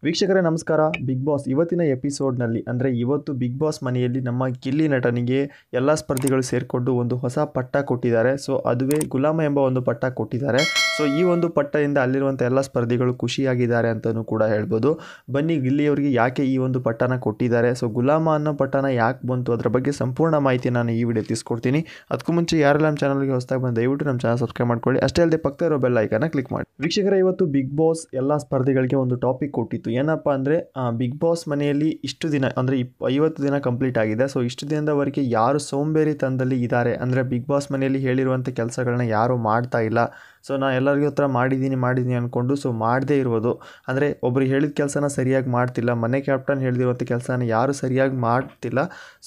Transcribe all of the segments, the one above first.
ವೀಕ್ಷಕರೇ ನಮಸ್ಕಾರ. Big boss ಇವತ್ತಿನ ಎಪಿಸೋಡ್ನಲ್ಲಿ ಅಂದರೆ ಇವತ್ತು ಬಿಗ್ ಬಾಸ್ ಮನೆಯಲ್ಲಿ ನಮ್ಮ ಗಿಲ್ಲಿ ನಟನಿಗೆ ಎಲ್ಲ ಸ್ಪರ್ಧಿಗಳು ಸೇರಿಕೊಂಡು ಒಂದು ಹೊಸ ಪಟ್ಟ ಕೊಟ್ಟಿದ್ದಾರೆ. ಸೊ ಅದುವೇ ಗುಲಾಮ ಎಂಬ ಒಂದು ಪಟ್ಟ ಕೊಟ್ಟಿದ್ದಾರೆ. ಸೊ ಈ ಒಂದು ಪಟ್ಟದಿಂದ ಅಲ್ಲಿರುವಂಥ ಎಲ್ಲ ಸ್ಪರ್ಧಿಗಳು ಖುಷಿಯಾಗಿದ್ದಾರೆ ಅಂತಲೂ ಕೂಡ ಹೇಳ್ಬೋದು. ಬನ್ನಿ ಗಿಲ್ಲಿಯವರಿಗೆ ಯಾಕೆ ಈ ಒಂದು ಪಟ್ಟನ ಕೊಟ್ಟಿದ್ದಾರೆ, ಸೊ ಗುಲಾಮ ಅನ್ನೋ ಪಟ್ಟನ ಯಾಕೆ ಬಂತು, ಅದರ ಬಗ್ಗೆ ಸಂಪೂರ್ಣ ಮಾಹಿತಿ ನಾನು ಈ ವಿಡಿಯೋ ತಿಳಿಸ್ಕೊಡ್ತೀನಿ. ಅದಕ್ಕೂ ಮುಂಚೆ ಯಾರೆಲ್ಲ ನಮ್ಮ ಚಾನಲ್ಗೆ ಹೊಸದಾಗಿ ಬಂದು ದಯವಿಟ್ಟು ನಮ್ಮ ಚಾನಲ್ ಸಬ್ಸ್ಕ್ರೈಬ್ ಮಾಡ್ಕೊಳ್ಳಿ. ಅಷ್ಟೇ ಅಲ್ಲದೆ ಪಕ್ಕದ ಇರೋ ಬೆಲ್ ಐಕಾನ್ನ ಕ್ಲಿಕ್ ಮಾಡಿ. ವೀಕ್ಷಕರೇ, ಇವತ್ತು ಬಿಗ್ ಬಾಸ್ ಎಲ್ಲ ಸ್ಪರ್ಧಿಗಳಿಗೆ ಒಂದು ಟಾಪಿಕ್ ಕೊಟ್ಟಿತ್ತು. ಏನಪ್ಪ ಅಂದರೆ ಬಿಗ್ ಬಾಸ್ ಮನೆಯಲ್ಲಿ ಇಷ್ಟು ದಿನ ಅಂದರೆ 50 ದಿನ ಕಂಪ್ಲೀಟ್ ಆಗಿದೆ. ಸೊ ಇಷ್ಟು ದಿನದವರೆಗೆ ಯಾರು ಸೋಂಬೇರಿತನದಲ್ಲಿ ಇದ್ದಾರೆ, ಅಂದರೆ ಬಿಗ್ ಬಾಸ್ ಮನೆಯಲ್ಲಿ ಹೇಳಿರುವಂಥ ಕೆಲಸಗಳನ್ನ ಯಾರು ಮಾಡ್ತಾ ಇಲ್ಲ. ಸೊ ನಾನು ಎಲ್ಲರಿಗೂ ಹತ್ರ ಮಾಡಿದ್ದೀನಿ ಅಂದ್ಕೊಂಡು ಸೊ ಮಾಡದೇ ಇರೋದು, ಅಂದರೆ ಒಬ್ರಿಗೆ ಹೇಳಿದ ಕೆಲಸನ ಸರಿಯಾಗಿ ಮಾಡ್ತಿಲ್ಲ, ಮನೆ ಕ್ಯಾಪ್ಟನ್ ಹೇಳಿದಿರುವಂಥ ಕೆಲಸನ ಯಾರು ಸರಿಯಾಗಿ ಮಾಡ್ತಿಲ್ಲ.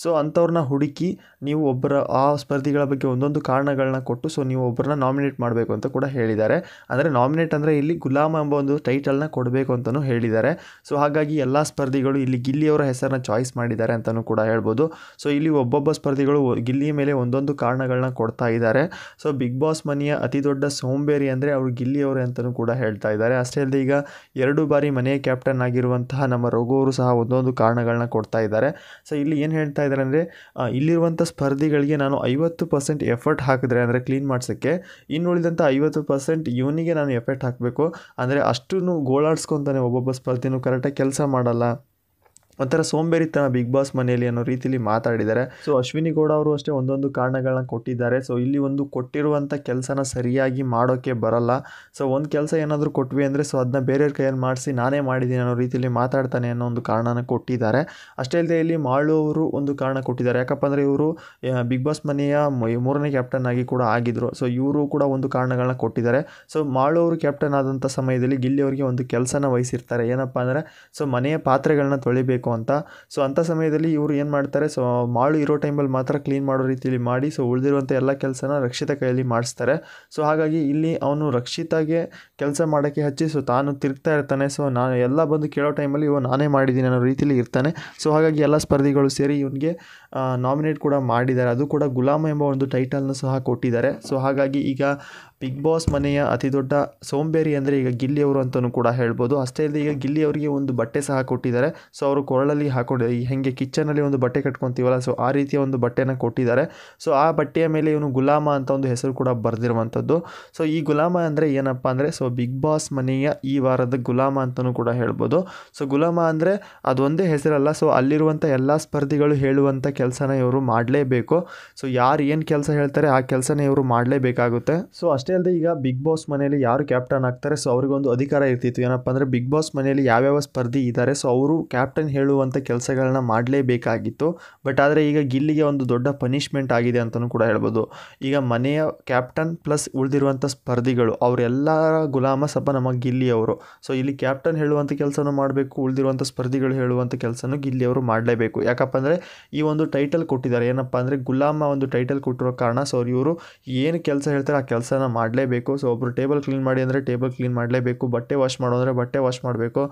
ಸೊ ಅಂಥವ್ರನ್ನ ಹುಡುಕಿ ನೀವು ಆ ಸ್ಪರ್ಧಿಗಳ ಬಗ್ಗೆ ಒಂದೊಂದು ಕಾರಣಗಳನ್ನ ಕೊಟ್ಟು ಸೊ ನೀವು ಒಬ್ಬರನ್ನ ನಾಮಿನೇಟ್ ಮಾಡಬೇಕು ಅಂತ ಕೂಡ ಹೇಳಿದ್ದಾರೆ. ಅಂದರೆ ನಾಮಿನೇಟ್ ಅಂದರೆ ಇಲ್ಲಿ ಗುಲಾಮ ಎಂಬ ಒಂದು ಟೈಟಲ್ನ ಕೊಡಬೇಕು ಅಂತಲೂ ಹೇಳಿದ್ದಾರೆ. ಸೊ ಹಾಗಾಗಿ ಎಲ್ಲ ಸ್ಪರ್ಧಿಗಳು ಇಲ್ಲಿ ಗಿಲ್ಲಿಯವರ ಹೆಸರನ್ನ ಚಾಯ್ಸ್ ಮಾಡಿದ್ದಾರೆ ಅಂತಲೂ ಕೂಡ ಹೇಳ್ಬೋದು. ಸೊ ಇಲ್ಲಿ ಒಬ್ಬೊಬ್ಬ ಸ್ಪರ್ಧಿಗಳು ಗಿಲ್ಲಿಯ ಮೇಲೆ ಒಂದೊಂದು ಕಾರಣಗಳನ್ನ ಕೊಡ್ತಾ ಇದ್ದಾರೆ. ಸೊ ಬಿಗ್ ಬಾಸ್ ಮನೆಯ ಅತಿ ದೊಡ್ಡ ಸೋಂಬೇರಿ ಅಂದರೆ ಅವರು ಗಿಲ್ಲಿಯವರೇ ಅಂತಲೂ ಕೂಡ ಹೇಳ್ತಾ ಇದ್ದಾರೆ. ಅಷ್ಟೇ ಅಲ್ಲದೆ ಈಗ 2 ಬಾರಿ ಮನೆಯ ಕ್ಯಾಪ್ಟನ್ ಆಗಿರುವಂತಹ ನಮ್ಮ ರಘು ಅವರು ಸಹ ಒಂದೊಂದು ಕಾರಣಗಳನ್ನ ಕೊಡ್ತಾ ಇದ್ದಾರೆ. ಸೊ ಇಲ್ಲಿ ಏನು ಹೇಳ್ತಾ ಇದ್ದಾರೆ ಅಂದರೆ ಇಲ್ಲಿರುವಂಥ ಸ್ಪರ್ಧಿಗಳಿಗೆ ನಾನು 50% ಎಫರ್ಟ್ ಹಾಕಿದ್ರೆ ಅಂದರೆ ಕ್ಲೀನ್ ಮಾಡಿಸೋಕ್ಕೆ, ಇನ್ನುಳಿದಂಥ 50% ಇವನಿಗೆ ನಾನು ಎಫರ್ಟ್ ಹಾಕಬೇಕು. ಅಂದರೆ ಅಷ್ಟೂ ಗೋಳಾಡ್ಸ್ಕೊತಾನೆ ಒಬ್ಬೊಬ್ಬ ಸ್ಪರ್ಧಿನೂ ಕರೆಕ್ಟಾಗಿ ಕೆಲಸ ಮಾಡಲ್ಲ, ಒಂಥರ ಸೋಂಬೇರಿತನ ಬಿಗ್ ಬಾಸ್ ಮನೆಯಲ್ಲಿ ಅನ್ನೋ ರೀತಿಯಲ್ಲಿ ಮಾತಾಡಿದ್ದಾರೆ. ಸೊ ಅಶ್ವಿನಿ ಗೌಡ ಅವರು ಅಷ್ಟೇ ಒಂದೊಂದು ಕಾರಣಗಳನ್ನ ಕೊಟ್ಟಿದ್ದಾರೆ. ಸೊ ಇಲ್ಲಿ ಒಂದು ಕೊಟ್ಟಿರುವಂಥ ಕೆಲಸನ ಸರಿಯಾಗಿ ಮಾಡೋಕ್ಕೆ ಬರಲ್ಲ. ಸೊ ಒಂದು ಕೆಲಸ ಏನಾದರೂ ಕೊಟ್ವಿ ಅಂದರೆ ಸೊ ಅದನ್ನ ಬೇರೆಯವ್ರ ಕೈಯಲ್ಲಿ ಮಾಡಿಸಿ ನಾನೇ ಮಾಡಿದ್ದೀನಿ ಅನ್ನೋ ರೀತಿಯಲ್ಲಿ ಮಾತಾಡ್ತಾನೆ ಅನ್ನೋ ಒಂದು ಕಾರಣನ ಕೊಟ್ಟಿದ್ದಾರೆ. ಅಷ್ಟೇ ಅಲ್ಲದೆ ಇಲ್ಲಿ ಮಾಳು ಅವರು ಒಂದು ಕಾರಣ ಕೊಟ್ಟಿದ್ದಾರೆ. ಯಾಕಪ್ಪ ಅಂದರೆ ಇವರು ಬಿಗ್ ಬಾಸ್ ಮನೆಯ 3ನೇ ಕ್ಯಾಪ್ಟನ್ ಆಗಿ ಕೂಡ ಆಗಿದ್ರು. ಸೊ ಇವರು ಕೂಡ ಒಂದು ಕಾರಣಗಳನ್ನ ಕೊಟ್ಟಿದ್ದಾರೆ. ಸೊ ಮಾಳು ಅವರು ಕ್ಯಾಪ್ಟನ್ ಆದಂಥ ಸಮಯದಲ್ಲಿ ಗಿಲ್ಲಿ ಅವರಿಗೆ ಒಂದು ಕೆಲಸನ ವಹಿಸಿರ್ತಾರೆ. ಏನಪ್ಪ ಅಂದರೆ ಸೊ ಮನೆಯ ಪಾತ್ರೆಗಳನ್ನ ತೊಳಿಬೇಕು ಅಂತ. ಸೊ ಅಂಥ ಸಮಯದಲ್ಲಿ ಇವರು ಏನು ಮಾಡ್ತಾರೆ, ಸೊ ಮಾಳು ಇರೋ ಟೈಮಲ್ಲಿ ಮಾತ್ರ ಕ್ಲೀನ್ ಮಾಡೋ ರೀತಿಯಲ್ಲಿ ಮಾಡಿ ಸೊ ಉಳಿದಿರುವಂಥ ಎಲ್ಲ ಕೆಲಸನ ರಕ್ಷಿತ ಕೈಯಲ್ಲಿ ಮಾಡಿಸ್ತಾರೆ. ಸೊ ಹಾಗಾಗಿ ಇಲ್ಲಿ ಅವನು ರಕ್ಷಿತಾಗೆ ಕೆಲಸ ಮಾಡೋಕ್ಕೆ ಹಚ್ಚಿ ಸೊ ತಾನು ತಿರುಗ್ತಾ ಇರ್ತಾನೆ. ಸೊ ನಾನು ಎಲ್ಲ ಬಂದು ಕೇಳೋ ಟೈಮಲ್ಲಿ ನಾನೇ ಮಾಡಿದ್ದೀನಿ ಅನ್ನೋ ರೀತಿಯಲ್ಲಿ ಇರ್ತಾನೆ. ಸೊ ಹಾಗಾಗಿ ಎಲ್ಲ ಸ್ಪರ್ಧಿಗಳು ಸೇರಿ ಇವನಿಗೆ ನಾಮಿನೇಟ್ ಕೂಡ ಮಾಡಿದ್ದಾರೆ. ಅದು ಕೂಡ ಗುಲಾಮ ಎಂಬ ಒಂದು ಟೈಟಲ್ನ ಸಹ ಕೊಟ್ಟಿದ್ದಾರೆ. ಸೊ ಹಾಗಾಗಿ ಈಗ ಬಿಗ್ ಬಾಸ್ ಮನೆಯ ಅತಿ ದೊಡ್ಡ ಸೋಂಬೇರಿ ಅಂದರೆ ಈಗ ಗಿಲ್ಲಿಯವರು ಅಂತಲೂ ಕೂಡ ಹೇಳ್ಬೋದು. ಅಷ್ಟೇ ಅಲ್ಲದೆ ಈಗ ಗಿಲ್ಲಿಯವರಿಗೆ ಒಂದು ಬಟ್ಟೆ ಸಹ ಕೊಟ್ಟಿದ್ದಾರೆ. ಸೊ ಅವರು ಕೊರಳಲ್ಲಿ ಹಾಕೊಂಡು ಹೆಂಗೆ ಕಿಚನಲ್ಲಿ ಒಂದು ಬಟ್ಟೆ ಕಟ್ಕೊತೀವಲ್ಲ, ಸೊ ಆ ರೀತಿಯ ಒಂದು ಬಟ್ಟೆನ ಕೊಟ್ಟಿದ್ದಾರೆ. ಸೊ ಆ ಬಟ್ಟೆಯ ಮೇಲೆ ಇವನು ಗುಲಾಮ ಅಂತ ಒಂದು ಹೆಸರು ಕೂಡ ಬರೆದಿರುವಂಥದ್ದು. ಸೊ ಈ ಗುಲಾಮ ಅಂದರೆ ಏನಪ್ಪ ಅಂದರೆ ಸೊ ಬಿಗ್ ಬಾಸ್ ಮನೆಯ ಈ ವಾರದ ಗುಲಾಮ ಅಂತಲೂ ಕೂಡ ಹೇಳ್ಬೋದು. ಸೊ ಗುಲಾಮ ಅಂದರೆ ಅದೊಂದೇ ಹೆಸರಲ್ಲ, ಸೊ ಅಲ್ಲಿರುವಂಥ ಎಲ್ಲ ಸ್ಪರ್ಧಿಗಳು ಹೇಳುವಂಥ ಕೆಲಸನ ಇವರು ಮಾಡಲೇಬೇಕು. ಸೊ ಯಾರು ಏನು ಕೆಲಸ ಹೇಳ್ತಾರೆ ಆ ಕೆಲಸನ ಇವರು ಮಾಡಲೇಬೇಕಾಗುತ್ತೆ. ಸೊ ಅಷ್ಟೇ ಅಲ್ಲದೆ ಈಗ ಬಿಗ್ ಬಾಸ್ ಮನೆಯಲ್ಲಿ ಯಾರು ಕ್ಯಾಪ್ಟನ್ ಆಗ್ತಾರೆ ಸೊ ಅವ್ರಿಗೊಂದು ಅಧಿಕಾರ ಇರ್ತಿತ್ತು. ಏನಪ್ಪ ಅಂದರೆ ಬಿಗ್ ಬಾಸ್ ಮನೆಯಲ್ಲಿ ಯಾವ್ಯಾವ ಸ್ಪರ್ಧಿ ಇದ್ದಾರೆ ಸೊ ಅವರು ಕ್ಯಾಪ್ಟನ್ ಹೇಳುವಂಥ ಕೆಲಸಗಳನ್ನ ಮಾಡಲೇಬೇಕಾಗಿತ್ತು. ಬಟ್ ಆದರೆ ಈಗ ಗಿಲ್ಲಿಗೆ ಒಂದು ದೊಡ್ಡ ಪನಿಷ್ಮೆಂಟ್ ಆಗಿದೆ ಅಂತಲೂ ಕೂಡ ಹೇಳ್ಬೋದು. ಈಗ ಮನೆಯ ಕ್ಯಾಪ್ಟನ್ ಪ್ಲಸ್ ಉಳಿದಿರುವಂಥ ಸ್ಪರ್ಧಿಗಳು ಅವರೆಲ್ಲರ ಗುಲಾಮ ಸಪ ನಮ್ಮ ಗಿಲ್ಲಿಯವರು. ಸೊ ಇಲ್ಲಿ ಕ್ಯಾಪ್ಟನ್ ಹೇಳುವಂಥ ಕೆಲಸನೂ ಮಾಡಬೇಕು, ಉಳಿದಿರುವಂಥ ಸ್ಪರ್ಧಿಗಳು ಹೇಳುವಂಥ ಕೆಲಸನೂ ಗಿಲ್ಲಿಯವರು ಮಾಡಲೇಬೇಕು. ಯಾಕಪ್ಪ ಅಂದರೆ ಈ ಒಂದು ಟೈಟಲ್ ಕೊಟ್ಟಿದ್ದಾರೆ. ಏನಪ್ಪ ಅಂದರೆ ಗುಲಾಮ ಒಂದು ಟೈಟಲ್ ಕೊಟ್ಟಿರೋ ಕಾರಣ ಸೊ ಇವರು ಏನು ಕೆಲಸ ಹೇಳ್ತಾರೆ ಆ ಕೆಲಸನ ಮಾಡಲೇಬೇಕು. ಸೊ ಒಬ್ಬರು ಟೇಬಲ್ ಕ್ಲೀನ್ ಮಾಡಿ ಅಂದರೆ ಟೇಬಲ್ ಕ್ಲೀನ್ ಮಾಡಲೇಬೇಕು, ಬಟ್ಟೆ ವಾಶ್ ಮಾಡೋ ಅಂದರೆ ಬಟ್ಟೆ ವಾಶ್ ಮಾಡಬೇಕು,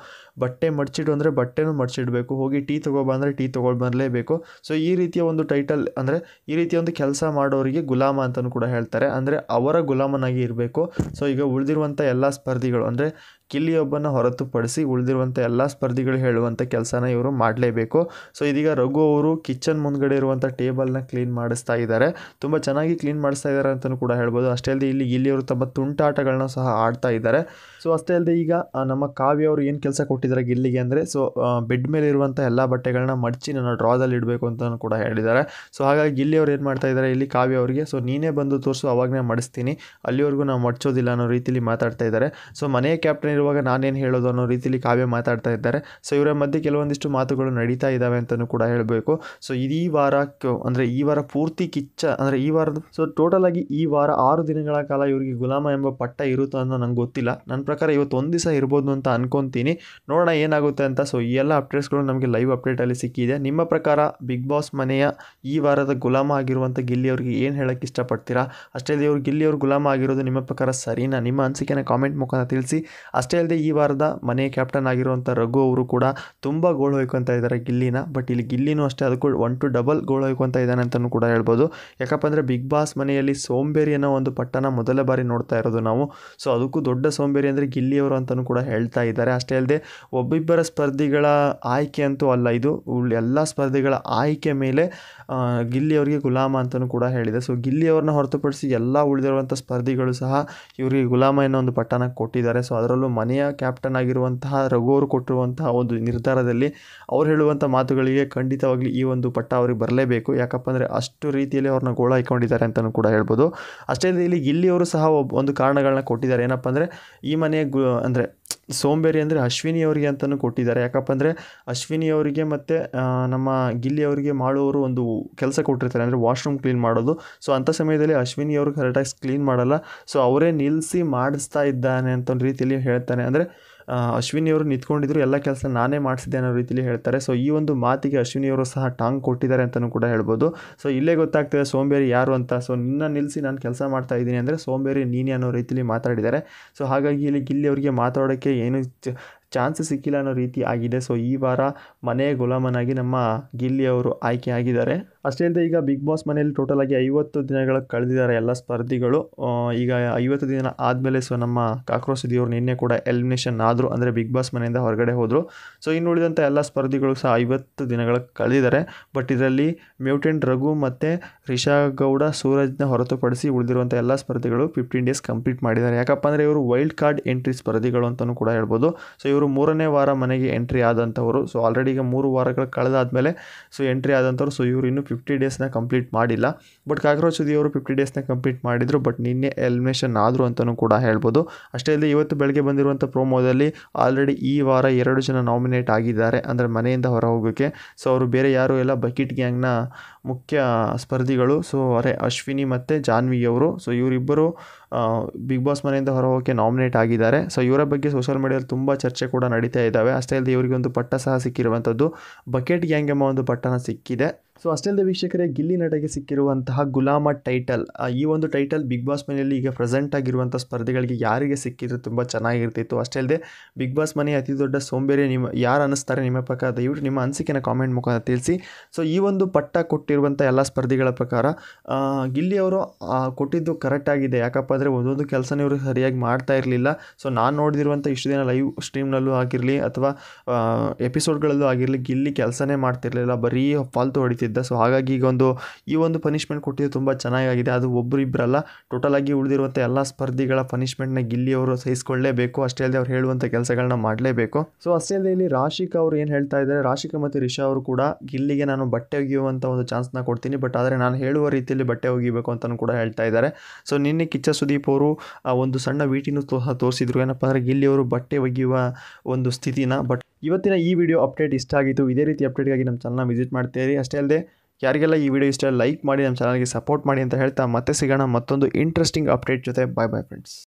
ಬಟ್ಟೆ ಮಡ್ಚಿಡು ಅಂದರೆ ಬಟ್ಟೆನೂ ಮಡ್ಚಿಡಬೇಕು, ಹೋಗಿ ಟೀ ತೊಗೊಬಂದರೆ ಟೀ ತೊಗೊಬರಲೇಬೇಕು. ಸೊ ಈ ರೀತಿಯ ಒಂದು ಟೈಟಲ್ ಅಂದರೆ ಈ ರೀತಿಯ ಒಂದು ಕೆಲಸ ಮಾಡೋರಿಗೆ ಗುಲಾಮ ಅಂತಲೂ ಕೂಡ ಹೇಳ್ತಾರೆ. ಅಂದರೆ ಅವರ ಗುಲಾಮನಾಗಿ ಇರಬೇಕು. ಸೊ ಈಗ ಉಳಿದಿರುವಂಥ ಎಲ್ಲ ಸ್ಪರ್ಧಿಗಳು ಅಂದರೆ ಗಿಲ್ಲಿಯೊಬ್ಬನ ಹೊರತುಪಡಿಸಿ ಉಳಿದಿರುವಂಥ ಎಲ್ಲ ಸ್ಪರ್ಧಿಗಳು ಹೇಳುವಂಥ ಕೆಲಸನ ಇವರು ಮಾಡಲೇಬೇಕು. ಸೊ ಇದೀಗ ರಘು ಅವರು ಕಿಚನ್ ಮುಂದ್ಗಡೆ ಇರುವಂಥ ಟೇಬಲ್ನ ಕ್ಲೀನ್ ಮಾಡಿಸ್ತಾ ಇದ್ದಾರೆ. ತುಂಬ ಚೆನ್ನಾಗಿ ಕ್ಲೀನ್ ಮಾಡಿಸ್ತಾ ಇದ್ದಾರೆ ಅಂತಲೂ ಕೂಡ ಹೇಳ್ಬೋದು. ಅಷ್ಟೇ ಅಲ್ಲದೆ ಇಲ್ಲಿ ಗಿಲ್ಲಿಯವರು ತಮ್ಮ ತುಂಟಾಟಗಳನ್ನ ಸಹ ಆಡ್ತಾ ಇದ್ದಾರೆ. ಸೊ ಅಷ್ಟೇ ಅಲ್ಲದೆ ಈಗ ನಮ್ಮ ಕಾವ್ಯ ಅವರು ಏನು ಕೆಲಸ ಕೊಟ್ಟಿದ್ದಾರೆ ಗಿಲ್ಲಿಗೆ ಅಂದರೆ ಸೊ ಬೆಡ್ ಮೇಲೆ ಇರುವಂಥ ಎಲ್ಲ ಬಟ್ಟೆಗಳನ್ನ ಮಡಚಿ ನನ್ನ ಡ್ರಾದಲ್ಲಿ ಇಡಬೇಕು ಅಂತಲೂ ಕೂಡ ಹೇಳಿದ್ದಾರೆ. ಸೊ ಹಾಗಾಗಿ ಗಿಲ್ಲಿಯವರು ಏನು ಮಾಡ್ತಾ ಇದ್ದಾರೆ ಇಲ್ಲಿ ಕಾವ್ಯ ಅವರಿಗೆ ಸೊ ನೀನೇ ಬಂದು ತೋರಿಸು ಅವಾಗನೇ ಮಡಿಸ್ತೀನಿ, ಅಲ್ಲಿವರೆಗೂ ನಾವು ಮಡ್ಚೋದಿಲ್ಲ ಅನ್ನೋ ರೀತಿಯಲ್ಲಿ ಮಾತಾಡ್ತಾ ಇದ್ದಾರೆ. ಸೊ ಮನೆಯ ಕ್ಯಾಪ್ಟನ್ ಇರುವಾಗ ನಾನೇನು ಹೇಳೋದು ಅನ್ನೋ ರೀತಿಯಲ್ಲಿ ಕಾವ್ಯ ಮಾತಾಡ್ತಾ ಇದ್ದಾರೆ. ಸೊ ಇವರ ಮಧ್ಯೆ ಕೆಲವೊಂದಿಷ್ಟು ಮಾತುಗಳು ನಡೀತಾ ಇದ್ದಾವೆ ಅಂತಲೂ ಕೂಡ ಹೇಳಬೇಕು. ಸೊ ಈ ವಾರ ಅಂದರೆ ಈ ವಾರ ಪೂರ್ತಿ ಅಂದರೆ ಈ ವಾರದ ಸೊ ಟೋಟಲ್ ಆಗಿ ಈ ವಾರ 6 ದಿನಗಳ ಕಾಲ ಇವರಿಗೆ ಗುಲಾಮ ಎಂಬ ಪಟ್ಟ ಇರುತ್ತೋ ಅನ್ನೋ ನಂಗೆ ಗೊತ್ತಿಲ್ಲ. ನನ್ನ ಪ್ರಕಾರ ಇವತ್ತು ಒಂದು ದಿವಸ ಇರ್ಬೋದು ಅಂತ ಅನ್ಕೊತೀನಿ. ನೋಡೋಣ ಏನಾಗುತ್ತೆ ಅಂತ. ಸೊ ಈ ಎಲ್ಲ ಅಪ್ಡೇಟ್ಸ್ಗಳು ನಮಗೆ ಲೈವ್ ಅಪ್ಡೇಟಲ್ಲಿ ಸಿಕ್ಕಿದೆ. ನಿಮ್ಮ ಪ್ರಕಾರ ಬಿಗ್ ಬಾಸ್ ಮನೆಯ ಈ ವಾರದ ಗುಲಾಮ ಆಗಿರುವಂಥ ಗಿಲ್ಲಿಯವ್ರಿಗೆ ಏನು ಹೇಳೋಕ್ಕೆ ಇಷ್ಟಪಡ್ತೀರಾ? ಅಷ್ಟೇ ಇವರು ಗಿಲ್ಲಿಯವರು ಗುಲಾಮ ಆಗಿರೋದು ನಿಮ್ಮ ಪ್ರಕಾರ ಸರಿನಾ? ನಿಮ್ಮ ಅನಿಸಿಕೆನ ಕಾಮೆಂಟ್ ಮುಖಾಂತರ ತಿಳಿಸಿ. ಅಷ್ಟೇ ಅಷ್ಟೇ ಅಲ್ಲದೆ ಈ ವಾರದ ಮನೆ ಕ್ಯಾಪ್ಟನ್ ಆಗಿರುವಂಥ ರಘು ಅವರು ಕೂಡ ತುಂಬ ಗೋಳು ಹೊಯ್ಕೊತಾ ಇದ್ದಾರೆ ಗಿಲ್ಲಿನ. ಬಟ್ ಇಲ್ಲಿ ಗಿಲ್ಲಿನೂ ಅಷ್ಟೇ ಅದಕ್ಕೂ 1 to ಡಬಲ್ ಗೋಳು ಹೊಯ್ಕೊತಾ ಇದ್ದಾನೆ ಅಂತಲೂ ಕೂಡ ಹೇಳ್ಬೋದು. ಯಾಕಪ್ಪ ಅಂದರೆ ಬಿಗ್ ಬಾಸ್ ಮನೆಯಲ್ಲಿ ಸೋಂಬೇರಿ ಅನ್ನೋ ಒಂದು ಪಟ್ಟನ ಮೊದಲ ಬಾರಿ ನೋಡ್ತಾ ಇರೋದು ನಾವು. ಸೊ ಅದಕ್ಕೂ ದೊಡ್ಡ ಸೋಂಬೇರಿ ಅಂದರೆ ಗಿಲ್ಲಿಯವರು ಅಂತಲೂ ಕೂಡ ಹೇಳ್ತಾ ಇದ್ದಾರೆ. ಅಷ್ಟೇ ಅಲ್ಲದೆ ಒಬ್ಬಿಬ್ಬರ ಸ್ಪರ್ಧಿಗಳ ಆಯ್ಕೆ ಅಂತೂ ಅಲ್ಲ, ಇದು ಎಲ್ಲ ಸ್ಪರ್ಧಿಗಳ ಆಯ್ಕೆ ಮೇಲೆ ಗಿಲ್ಲಿಯವರಿಗೆ ಗುಲಾಮ ಅಂತಲೂ ಕೂಡ ಹೇಳಿದೆ. ಸೊ ಗಿಲ್ಲಿಯವ್ರನ್ನ ಹೊರತುಪಡಿಸಿ ಎಲ್ಲ ಉಳಿದಿರುವಂಥ ಸ್ಪರ್ಧಿಗಳು ಸಹ ಇವರಿಗೆ ಗುಲಾಮ ಅನ್ನೋ ಒಂದು ಪಟ್ಟನ ಕೊಟ್ಟಿದ್ದಾರೆ. ಸೊ ಅದರಲ್ಲೂ ಮನೆಯ ಕ್ಯಾಪ್ಟನ್ ಆಗಿರುವಂತಹ ರಘು ಅವರು ಕೊಟ್ಟಿರುವಂತಹ ಒಂದು ನಿರ್ಧಾರದಲ್ಲಿ ಅವ್ರು ಹೇಳುವಂಥ ಮಾತುಗಳಿಗೆ ಖಂಡಿತವಾಗ್ಲಿ ಈ ಒಂದು ಪಟ್ಟ ಅವ್ರಿಗೆ ಬರಲೇಬೇಕು. ಯಾಕಪ್ಪ ಅಂದರೆ ಅಷ್ಟು ರೀತಿಯಲ್ಲಿ ಅವ್ರನ್ನ ಗೋಳ ಹಾಕೊಂಡಿದ್ದಾರೆ ಅಂತಲೂ ಕೂಡ ಹೇಳ್ಬೋದು. ಅಷ್ಟೇ ಅಲ್ಲದೆ ಇಲ್ಲಿ ಗಿಲ್ಲಿಯವರು ಸಹ ಒಂದು ಕಾರಣಗಳನ್ನ ಕೊಟ್ಟಿದ್ದಾರೆ. ಏನಪ್ಪ ಅಂದರೆ ಈ ಮನೆಯ ಅಂದರೆ ಸೋಂಬೇರಿ ಅಂದರೆ ಅಶ್ವಿನಿ ಅವರಿಗೆ ಅಂತಲೂ ಕೊಟ್ಟಿದ್ದಾರೆ. ಯಾಕಪ್ಪ ಅಂದರೆ ಅಶ್ವಿನಿ ಅವರಿಗೆ ಮತ್ತು ನಮ್ಮ ಗಿಲ್ಲಿ ಅವರಿಗೆ ಮಾಡುವವರು ಒಂದು ಕೆಲಸ ಕೊಟ್ಟಿರ್ತಾರೆ, ಅಂದರೆ ವಾಶ್ರೂಮ್ ಕ್ಲೀನ್ ಮಾಡೋದು. ಸೊ ಅಂಥ ಸಮಯದಲ್ಲಿ ಅಶ್ವಿನಿ ಅವರು ಕರೆಕ್ಟಾಗಿ ಕ್ಲೀನ್ ಮಾಡಲ್ಲ. ಸೊ ಅವರೇ ನಿಲ್ಲಿಸಿ ಮಾಡಿಸ್ತಾ ಇದ್ದಾನೆ ಅಂತ ಒಂದು ರೀತಿಯಲ್ಲಿ ಹೇಳ್ತಾನೆ. ಅಂದರೆ ಅಶ್ವಿನಿಯವರು ನಿಂತ್ಕೊಂಡಿದ್ರು, ಎಲ್ಲ ಕೆಲಸ ನಾನೇ ಮಾಡಿಸಿದ್ದೆ ಅನ್ನೋ ರೀತಿಯಲ್ಲಿ ಹೇಳ್ತಾರೆ. ಸೊ ಈ ಒಂದು ಮಾತಿಗೆ ಅಶ್ವಿನಿಯವರು ಸಹ ಟಾಂಗ್ ಕೊಟ್ಟಿದ್ದಾರೆ ಅಂತಲೂ ಕೂಡ ಹೇಳ್ಬೋದು. ಸೊ ಇಲ್ಲೇ ಗೊತ್ತಾಗ್ತದೆ ಸೋಂಬೇರಿ ಯಾರು ಅಂತ. ಸೊ ನಿನ್ನ ನಿಲ್ಲಿಸಿ ನಾನು ಕೆಲಸ ಮಾಡ್ತಾ ಇದ್ದೀನಿ ಅಂದರೆ ಸೋಂಬೇರಿ ನೀನೇ ಅನ್ನೋ ರೀತಿಯಲ್ಲಿ ಮಾತಾಡಿದ್ದಾರೆ. ಸೊ ಹಾಗಾಗಿ ಇಲ್ಲಿ ಗಿಲ್ಲಿ ಅವರಿಗೆ ಮಾತಾಡೋಕ್ಕೆ ಏನು ಚಾನ್ಸ್ ಸಿಕ್ಕಿಲ್ಲ ಅನ್ನೋ ರೀತಿ ಆಗಿದೆ. ಸೊ ಈ ವಾರ ಮನೆಯ ಗುಲಾಮನಾಗಿ ನಮ್ಮ ಗಿಲ್ಲಿ ಅವರು ಆಯ್ಕೆ ಆಗಿದ್ದಾರೆ. ಅಷ್ಟೇ ಅಲ್ಲದೆ ಈಗ ಬಿಗ್ ಬಾಸ್ ಮನೆಯಲ್ಲಿ ಟೋಟಲ್ ಆಗಿ 50 ದಿನಗಳ ಕಳೆದಿದ್ದಾರೆ ಎಲ್ಲ ಸ್ಪರ್ಧಿಗಳು. ಈಗ 50 ದಿನ ಆದಮೇಲೆ ಸೊ ನಮ್ಮ ಕಾಕ್ರೋಚ್ ಸುದಿಯವರು ನಿನ್ನೆ ಕೂಡ ಎಲಿಮಿನೇಷನ್ ಆದರು, ಅಂದರೆ ಬಿಗ್ ಬಾಸ್ ಮನೆಯಿಂದ ಹೊರಗಡೆ ಹೋದರು. ಸೊ ಇನ್ನು ಉಳಿದಂಥ ಎಲ್ಲ ಸ್ಪರ್ಧಿಗಳು ಸಹ 50 ದಿನಗಳ ಕಳೆದಿದ್ದಾರೆ. ಬಟ್ ಇದರಲ್ಲಿ ಮ್ಯೂಟೆಂಟ್ ರಘು ಮತ್ತು ರಿಷಾ ಗೌಡ, ಸೂರಜ್ನ ಹೊರತುಪಡಿಸಿ ಉಳಿದಿರುವಂಥ ಎಲ್ಲ ಸ್ಪರ್ಧಿಗಳು 15 ಡೇಸ್ ಕಂಪ್ಲೀಟ್ ಮಾಡಿದ್ದಾರೆ. ಯಾಕಪ್ಪ ಅಂದರೆ ಇವರು ವೈಲ್ಡ್ ಕಾರ್ಡ್ ಎಂಟ್ರಿ ಸ್ಪರ್ಧಿಗಳು ಅಂತಲೂ ಕೂಡ ಹೇಳ್ಬೋದು. ಸೊ ಇವರು 3ನೇ ವಾರ ಮನೆಗೆ ಎಂಟ್ರಿ ಆದಂಥವರು. ಸೊ ಆಲ್ರೆಡಿ ಈಗ 3 ವಾರಗಳು ಕಳೆದಾದಮೇಲೆ ಸೊ ಎಂಟ್ರಿ ಆದಂಥವ್ರು. ಸೊ ಇವರು ಇನ್ನೂ 50 ಡೇಸ್ನ ಕಂಪ್ಲೀಟ್ ಮಾಡಿಲ್ಲ. ಬಟ್ ಕಾಕ್ರೋಚ್ ಸುದಿಯವರು 50 ಡೇಸ್ನ ಕಂಪ್ಲೀಟ್ ಮಾಡಿದರು. ಬಟ್ ನಿನ್ನೆ ಎಲಿಮಿನೇಷನ್ ಆದರು ಅಂತಲೂ ಕೂಡ ಹೇಳ್ಬೋದು. ಅಷ್ಟೇ ಅಲ್ಲದೆ ಇವತ್ತು ಬೆಳಗ್ಗೆ ಬಂದಿರುವಂಥ ಪ್ರೋಮೋದಲ್ಲಿ ಆಲ್ರೆಡಿ ಈ ವಾರ 2 ಜನ ನಾಮಿನೇಟ್ ಆಗಿದ್ದಾರೆ, ಅಂದರೆ ಮನೆಯಿಂದ ಹೊರ ಹೋಗೋಕ್ಕೆ. ಸೊ ಅವರು ಬೇರೆ ಯಾರೂ ಎಲ್ಲ ಬಕೀಟ್ ಗ್ಯಾಂಗ್ನ ಮುಖ್ಯ ಸ್ಪರ್ಧಿಗಳು. ಸೊ ಅಶ್ವಿನಿ ಮತ್ತು ಜಾನ್ವಿ ಅವರು. ಸೊ ಇವರಿಬ್ಬರು ಬಿಗ್ ಬಾಸ್ ಮನೆಯಿಂದ ಹೊರ ಹೋಗೋಕ್ಕೆ ನಾಮಿನೇಟ್ ಆಗಿದ್ದಾರೆ. ಸೊ ಇವರ ಬಗ್ಗೆ ಸೋಷಿಯಲ್ ಮೀಡಿಯಾದಲ್ಲಿ ತುಂಬ ಚರ್ಚೆ ಕೂಡ ನಡೀತಾ ಇದ್ದಾವೆ. ಅಷ್ಟೇ ಅಲ್ಲದೆ ಇವರಿಗೆ ಒಂದು ಪಟ್ಟ ಸಹ ಸಿಕ್ಕಿರುವಂಥದ್ದು, ಬಕೆಟ್ ಗ್ಯಾಂಗ್ ಎಂಬ ಒಂದು ಪಟ್ಟನ ಸಿಕ್ಕಿದೆ. ಸೊ ಅಷ್ಟೇ ಅಲ್ಲದೆ ವೀಕ್ಷಕರೇ, ಗಿಲ್ಲಿ ನಟಗೆ ಸಿಕ್ಕಿರುವಂತಹ ಗುಲಾಮ ಟೈಟಲ್, ಈ ಒಂದು ಟೈಟಲ್ ಬಿಗ್ ಬಾಸ್ ಮನೆಯಲ್ಲಿ ಈಗ ಪ್ರೆಸೆಂಟ್ ಆಗಿರುವಂಥ ಸ್ಪರ್ಧಿಗಳಿಗೆ ಯಾರಿಗೆ ಸಿಕ್ಕಿದ್ರೆ ತುಂಬ ಚೆನ್ನಾಗಿರ್ತಿತ್ತು. ಅಷ್ಟೇ ಅಲ್ಲದೆ ಬಿಗ್ ಬಾಸ್ ಮನೆಯ ಅತಿ ದೊಡ್ಡ ಸೋಂಬೇರಿ ಯಾರು ಅನ್ನಿಸ್ತಾರೆ ನಿಮ್ಮ ಪ್ರಕಾರ, ದಯವಿಟ್ಟು ನಿಮ್ಮ ಅನಿಸಿಕೆನ ಕಾಮೆಂಟ್ ಮುಖಾಂತರ ತಿಳಿಸಿ. ಸೊ ಈ ಒಂದು ಪಟ್ಟ ಕೊಟ್ಟಿರುವಂಥ ಎಲ್ಲ ಸ್ಪರ್ಧಿಗಳ ಪ್ರಕಾರ ಗಿಲ್ಲಿ ಅವರು ಕೊಟ್ಟಿದ್ದು ಕರೆಕ್ಟ್ ಆಗಿದೆ. ಯಾಕಪ್ಪ ಅಂದರೆ ಒಂದೊಂದು ಕೆಲಸನ ಇವರು ಸರಿಯಾಗಿ ಮಾಡ್ತಾ ಇರಲಿಲ್ಲ. ಸೊ ನಾನು ನೋಡಿದಿರುವಂಥ ಇಷ್ಟು ದಿನ ಲೈವ್ ಸ್ಟ್ರೀಮ್ನಲ್ಲೂ ಆಗಿರಲಿ ಅಥವಾ ಎಪಿಸೋಡ್ಗಳಲ್ಲೂ ಆಗಿರಲಿ, ಗಿಲ್ಲಿ ಕೆಲಸನೇ ಮಾಡ್ತಿರ್ಲಿಲ್ಲ, ಬರೀ ಫಾಲ್ತು ಹೊಡಿತಿದ್ದ. ಸೊ ಹಾಗಾಗಿ ಈಗ ಈ ಒಂದು ಪನಿಷ್ಮೆಂಟ್ ಕೊಟ್ಟಿದ್ದು ತುಂಬ ಚೆನ್ನಾಗಿದೆ. ಅದು ಒಬ್ಬರಿಬ್ಬರಲ್ಲ, ಟೋಟಲ್ ಆಗಿ ಉಳಿದಿರುವಂಥ ಎಲ್ಲ ಸ್ಪರ್ಧಿಗಳ ಪನಿಷ್ಮೆಂಟ್ನ ಗಿಲ್ಲಿ ಅವರು ಸಹಿಸಿಕೊಳ್ಳಲೇಬೇಕು. ಅಷ್ಟೇ ಅಲ್ಲದೆ ಅವ್ರು ಹೇಳುವಂಥ ಕೆಲಸಗಳನ್ನ ಮಾಡಲೇಬೇಕು. ಸೊ ಅಷ್ಟೇ ಅಲ್ಲದೆ ಇಲ್ಲಿ ರಾಶಿಕಾ ಅವರು ಏನು ಹೇಳ್ತಾ ಇದ್ದಾರೆ, ರಾಶಿಕಾ ಮತ್ತು ರಿಷಾ ಅವರು ಕೂಡ ಗಿಲ್ಲಿಗೆ ನಾನು ಬಟ್ಟೆ ಒಗೆಯುವಂಥ ಒಂದು ಚಾನ್ಸ್ನ ಕೊಡ್ತೀನಿ, ಬಟ್ ಆದರೆ ನಾನು ಹೇಳುವ ರೀತಿಯಲ್ಲಿ ಬಟ್ಟೆ ಒಗಿಬೇಕು ಅಂತಲೂ ಕೂಡ ಹೇಳ್ತಾ ಇದ್ದಾರೆ. ಸೊ ನಿನ್ನೆ ಕಿಚ್ಚ ಸುದೀಪ್ ಅವರು ಒಂದು ಸಣ್ಣ ವಿಡಿಯೋನು ತೋರಿಸಿದ್ರು, ಏನಪ್ಪ ಅಂದರೆ ಗಿಲ್ಲಿ ಅವರು ಬಟ್ಟೆ ಒಗೆಯುವ ಒಂದು ಸ್ಥಿತಿನ. ಬಟ್ ಇವತ್ತಿನ ಈ ವಿಡಿಯೋ ಅಪ್ಡೇಟ್ ಇಷ್ಟ ಆಗಿತ್ತು. ಇದೇ ರೀತಿ ಅಪ್ಡೇಟ್ಗಾಗಿ ನಮ್ಮ ಚಾನಲ್ನ ವಿಸಿಟ್ ಮಾಡ್ತೀರಿ. ಅಷ್ಟೇ ಅಲ್ಲದೆ ಯಾರಿಗೆಲ್ಲ ಈ ವಿಡಿಯೋ ಇಷ್ಟ ಲೈಕ್ ಮಾಡಿ, ನಮ್ಮ ಚಾನಲ್ಗೆ ಸಪೋರ್ಟ್ ಮಾಡಿ ಅಂತ ಹೇಳ್ತಾ ಮತ್ತೆ ಸಿಗೋಣ ಮತ್ತೊಂದು ಇಂಟ್ರೆಸ್ಟಿಂಗ್ ಅಪ್ಡೇಟ್ ಜೊತೆ. ಬಾಯ್ ಬಾಯ್ ಫ್ರೆಂಡ್ಸ್.